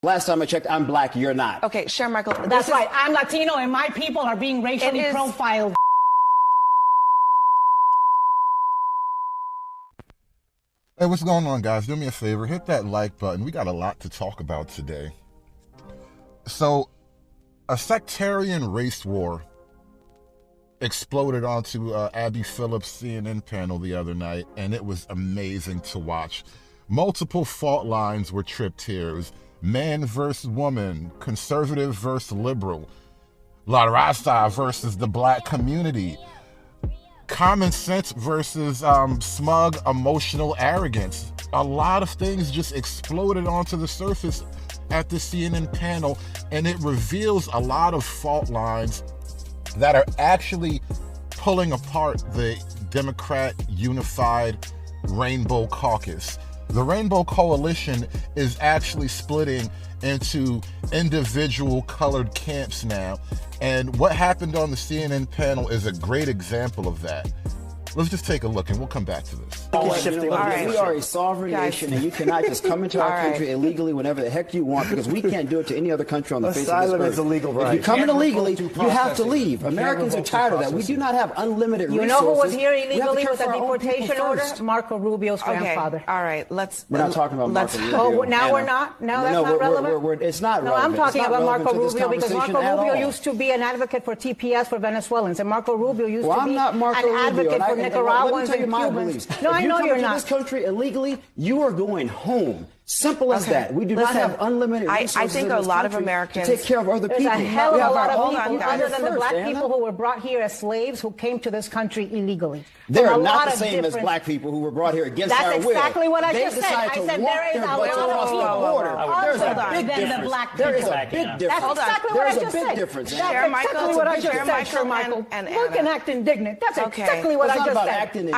Last time I checked, I'm black, you're not. Okay, Michael. That's right. I'm Latino and my people are being racially profiled. Hey, what's going on, guys? Do me a favor, hit that like button. We got a lot to talk about today. So, a sectarian race war exploded onto Abby Phillips' CNN panel the other night, and it was amazing to watch. Multiple fault lines were tripped here. It was man versus woman, conservative versus liberal, La Raza versus the black community, common sense versus smug emotional arrogance. A lot of things just exploded onto the surface at the CNN panel, and it reveals a lot of fault lines that are actually pulling apart the Democrat Unified Rainbow Caucus. The Rainbow Coalition is actually splitting into individual colored camps now. And what happened on the CNN panel is a great example of that. Let's just take a look and we'll come back to this. We are a sovereign nation, and you cannot just come into our country illegally whenever the heck you want, because we can't do it to any other country on the face of this earth. Asylum is illegal, right? If you come in illegally, you have to leave. Americans are tired of that. We do not have unlimited resources. You know who was here illegally with a deportation order? Marco Rubio's grandfather. All right, We're not talking about Marco Rubio. Oh, now we're not? Now that's not relevant? It's not No, relevant. I'm talking about Marco Rubio because conversation Marco at Rubio all. used to be an advocate for TPS for Venezuelans, and Marco Rubio used to I'm be not Marco an advocate Rubio, for Nicaraguans let me tell you and my Cubans. beliefs. No, I know you're If you come not. into this country illegally, you are going home. Simple as that. We do not have unlimited resources. I think in a this lot of country Americans to take care of other There's people. a hell of a lot of people, guys. other than the black people who were brought here as slaves, who came to this country illegally. They From are a not lot the of same as different- black people who were brought here against our will. That's exactly what I They just said. decided I to said walk there is their a butts lot across of the people. border. There's a Other big than the difference. black There is people. a big That's difference. exactly what There I is a just big said. difference. That's Share exactly what I just said, Sir Michael. Look and act indignant. That's exactly what I just said. Acting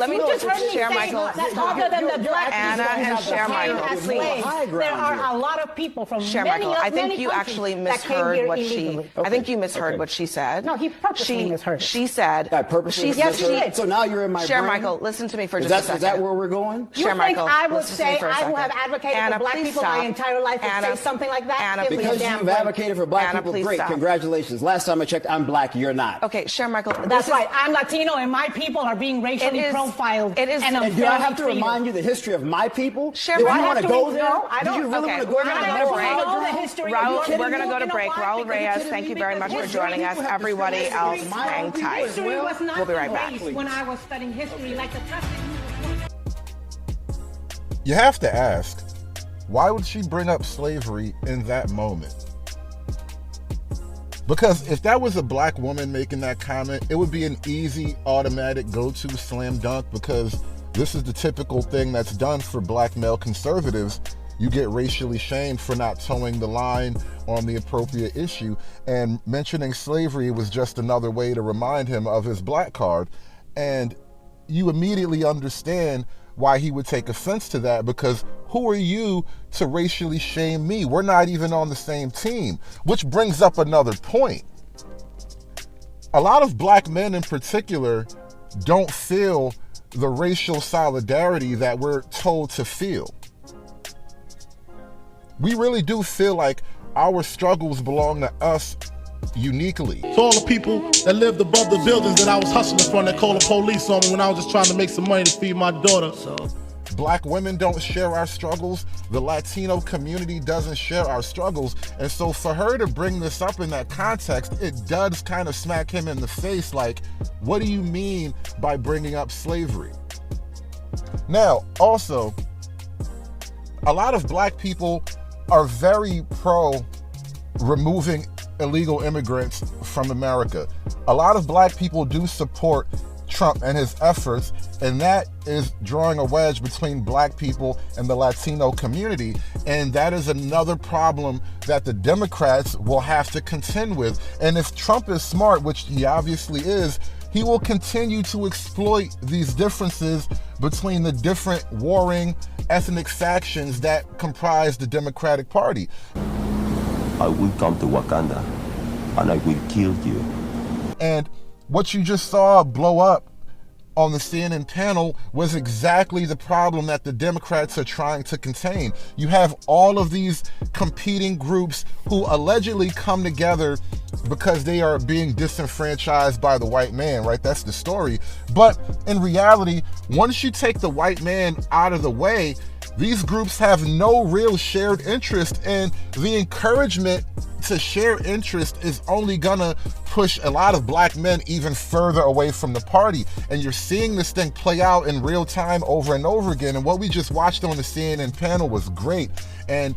Let me just heard me Share say Michael. that other than the black Anna people and who Share came Michael. as slaves, there are a lot of people from Share many Michael, I think many you countries actually that came misheard here what illegally. I think you misheard what she said. No, he purposely misheard it. She said. I purposely Yes, he misheard did. it. So now you're in my Share brain? Michael, listen to me for just a second. Is that where we're going? You Share think Michael, I would listen to me say, for a I who have second. advocated Anna, for black please people stop. my entire life would Anna, say something like that? Anna, Give me a Because damn you've break. advocated for black Anna, people, please great. stop. Congratulations. Last time I checked, I'm black, you're not. Okay, Share Michael. That's right. I'm Latino and my people are being racially profiled. It is. And And do I have to remind you the history of my people? Share Do you Michael. want to go there? No, I Do you don't. really want to go we're there? gonna and go to never break. follow know the through? history. Raul, we're going to go to You know break. why? Raul Because Reyes, kidding thank me? you very much for Because joining us. history was Everybody history. else, My hang tight. history was not We'll be right back. erased when I was studying history like the president. You have to ask, why would she bring up slavery in that moment? Because if that was a black woman making that comment, it would be an easy, automatic go-to slam dunk, because this is the typical thing that's done for black male conservatives. You get racially shamed for not towing the line on the appropriate issue, and mentioning slavery was just another way to remind him of his black card. And you immediately understand why he would take offense to that, because who are you to racially shame me? We're not even on the same team. Which brings up another point. A lot of black men in particular don't feel the racial solidarity that we're told to feel. We really do feel like our struggles belong to us uniquely. To all the people that lived above the buildings that I was hustling from, that called the police on me when I was just trying to make some money to feed my daughter. Black women don't share our struggles. The Latino community doesn't share our struggles. And so for her to bring this up in that context, it does kind of smack him in the face like, what do you mean by bringing up slavery? Now, also, a lot of black people are very pro removing illegal immigrants from America. A lot of black people do support Trump and his efforts, and that is drawing a wedge between black people and the Latino community. And that is another problem that the Democrats will have to contend with. And if Trump is smart, which he obviously is, he will continue to exploit these differences between the different warring ethnic factions that comprise the Democratic Party. I will come to Wakanda and I will kill you. And what you just saw blow up on the CNN panel was exactly the problem that the Democrats are trying to contain. You have all of these competing groups who allegedly come together because they are being disenfranchised by the white man, right? That's the story. But in reality, once you take the white man out of the way, these groups have no real shared interest, and the encouragement to share interest is only gonna push a lot of black men even further away from the party. And you're seeing this thing play out in real time over and over again. And what we just watched on the CNN panel was great. And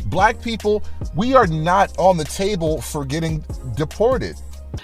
black people, we are not on the table for getting deported.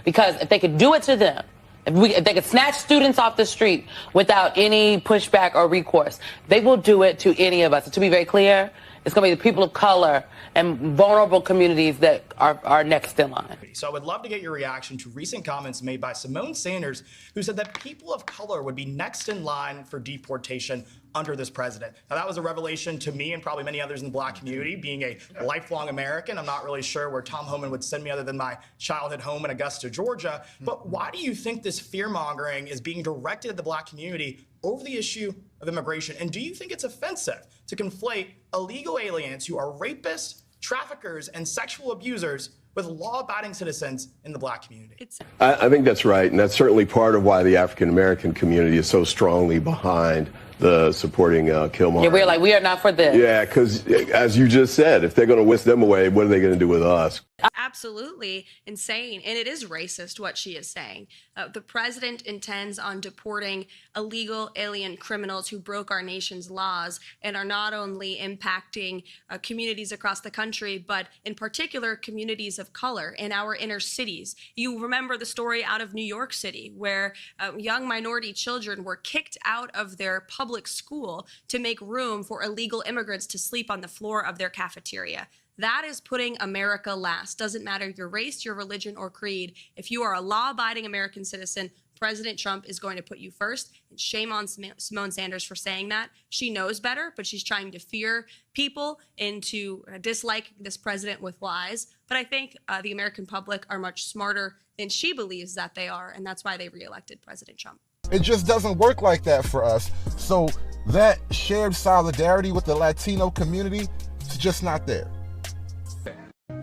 Because if they could do it to them, if they could snatch students off the street without any pushback or recourse, they will do it to any of us. And to be very clear, it's going to be the people of color and vulnerable communities that are next in line. So I would love to get your reaction to recent comments made by Simone Sanders, who said that people of color would be next in line for deportation under this president. Now, that was a revelation to me and probably many others in the black community. Being a lifelong American, I'm not really sure where Tom Homan would send me other than my childhood home in Augusta, Georgia. But why do you think this fear-mongering is being directed at the black community over the issue of immigration? And do you think it's offensive to conflate illegal aliens who are rapists, traffickers, and sexual abusers with law-abiding citizens in the black community? I think that's right, and that's certainly part of why the African-American community is so strongly behind the supporting Killmonger. Yeah, we're like, we are not for this. Yeah, because as you just said, if they're going to whisk them away, what are they going to do with us? Absolutely insane. And it is racist what she is saying. The president intends on deporting illegal alien criminals who broke our nation's laws and are not only impacting communities across the country, but in particular communities of color in our inner cities. You remember the story out of New York City where young minority children were kicked out of their public school to make room for illegal immigrants to sleep on the floor of their cafeteria. That is putting America last. Doesn't matter your race, your religion, or creed. If you are a law-abiding American citizen, President Trump is going to put you first. And shame on Simone Sanders for saying that. She knows better, but she's trying to fear people into dislike this president with lies. But I think the American public are much smarter than she believes that they are, and that's why they reelected President Trump. It just doesn't work like that for us. So that shared solidarity with the Latino community is just not there.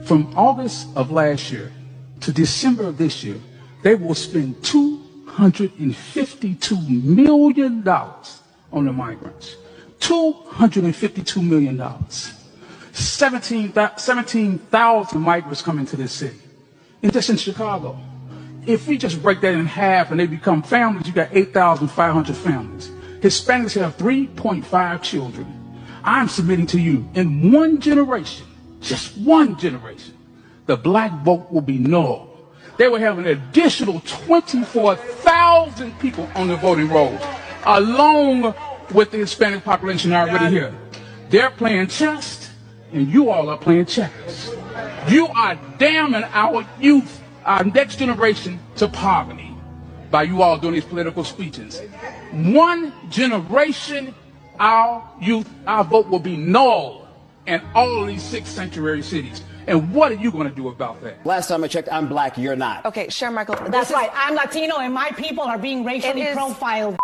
From August of last year to December of this year, they will spend $252 million on the migrants. $252 million. 17,000 migrants come into this city. And just in Chicago. If we just break that in half and they become families, you got 8,500 families. Hispanics have 3.5 children. I'm submitting to you, in one generation, just one generation, the black vote will be null. They will have an additional 24,000 people on the voting rolls, along with the Hispanic population already here. They're playing chess, and you all are playing checkers. You are damning our youth, our next generation, to poverty by you all doing these political speeches. One generation, our youth, our vote will be null in all of these 6 sanctuary cities. And what are you going to do about that? Last time I checked, I'm black, you're not. Okay, Sharon Michael. That's right. I'm Latino and my people are being racially profiled.